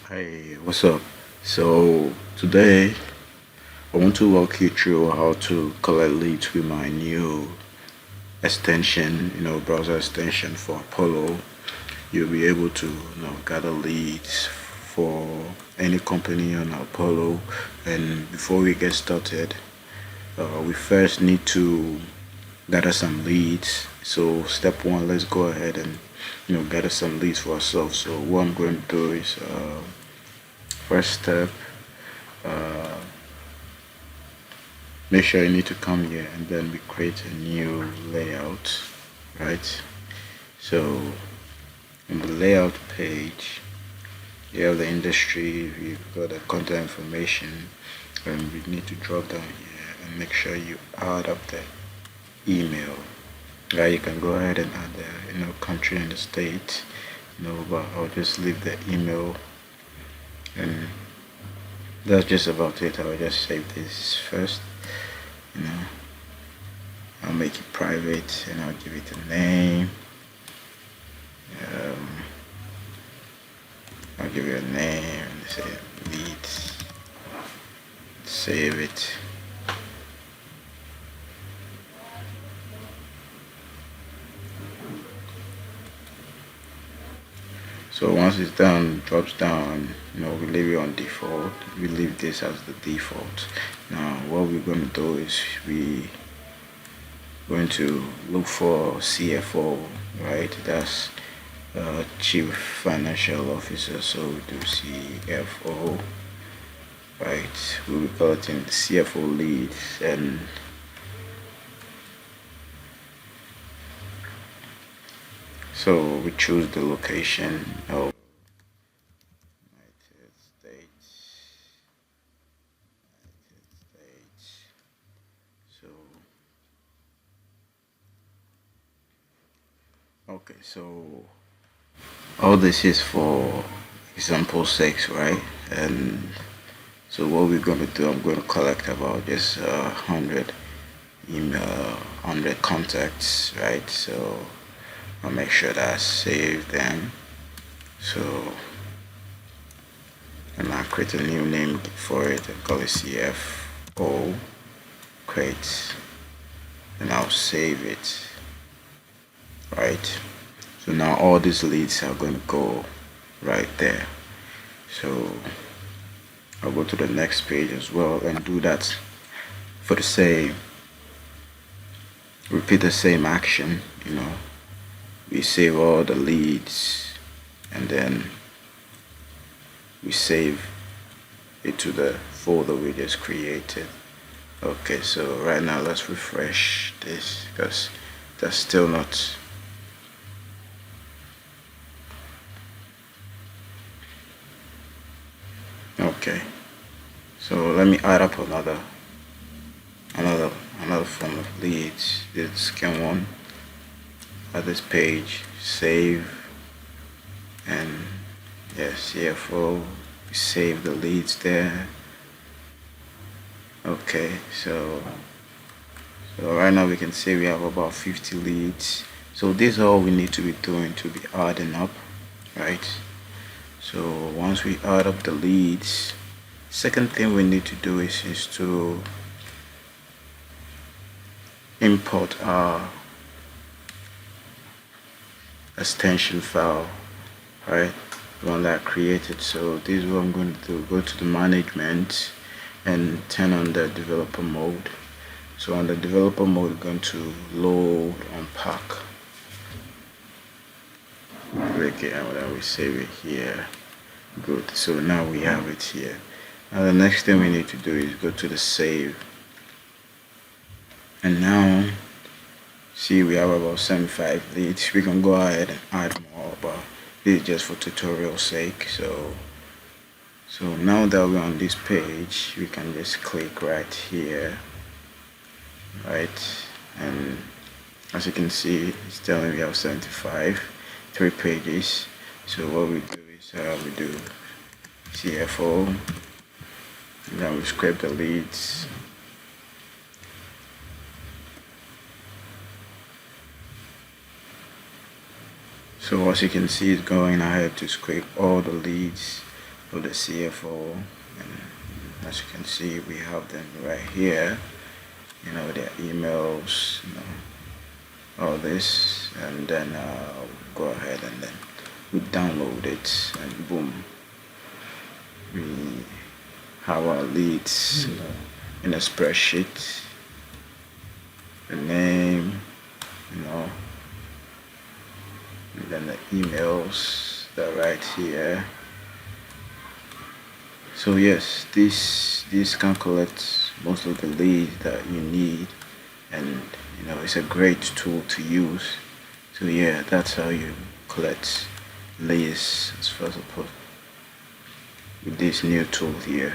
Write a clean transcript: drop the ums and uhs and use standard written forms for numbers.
Hey, what's up? So today I want to walk you through how to collect leads with my new extension, browser extension for Apollo. You'll be able to, gather leads for any company on Apollo. And before we get started, we first need to gather some leads. So step one, let's go ahead and, gather some leads for ourselves. So what I'm going to do is, first step. Uh, Make sure you need to come here and then we create a new layout, right? So in the layout page you have the industry, you've got the contact information, and we need to drop down here and make sure you add up the email. Right, you can go ahead and add the country and the state, but I'll just leave the email, and that's just about it. I'll just save this first, you know I'll make it private and I'll give it a name. um, I'll give it a name and say leads, save it. So once it's done, drops down, we leave it on default. We leave this as the default. Now what we're going to do is we going to look for CFO, right? That's Chief Financial Officer. So we do CFO, right? We'll be collecting the CFO leads, and so we choose the location of United States. United States. So okay, so all this is for example 6, right? And so what we're going to do, I'm going to collect about just 100 email, 100 contacts, right? So I'll make sure that I save them. So and I'll create a new name for it and call it CFO, create, and I'll save it, right? So now all these leads are going to go right there. So I'll go to the next page as well and do that for the same, repeat the same action. We save all the leads and then we save it to the folder we just created. Okay, so right now let's refresh this because that's still not. Okay, so let me add up another form of leads. This scan one at this page, save, and yes, CFO, save the leads there. Okay, so right now we can say we have about 50 leads. So this is all we need to be doing to be adding up, right? So once we add up the leads, second thing we need to do is to import our extension file, right? The one that I created. So this is what I'm going to do. Go to the management and turn on the developer mode. So on the developer mode, we're going to load unpack. Click it and then we save it here. Good. So now we have it here. Now the next thing we need to do is go to the save. And now see we have about 75 leads. We can go ahead and add more, but this is just for tutorial sake. So now that we're on this page, we can just click right here, right? And as you can see, it's telling me we have 75, 3 pages. So what we do is we do CFO, and then we scrape the leads. So as you can see, it's going ahead to scrape all the leads of the CFO, and as you can see, we have them right here. Their emails, all this, and then go ahead and then we download it, and boom, we have our leads in a spreadsheet. The name, and then the emails that are right here. So yes, this can collect most of the leads that you need, and it's a great tool to use. So yeah, that's how you collect leads as far as with this new tool here.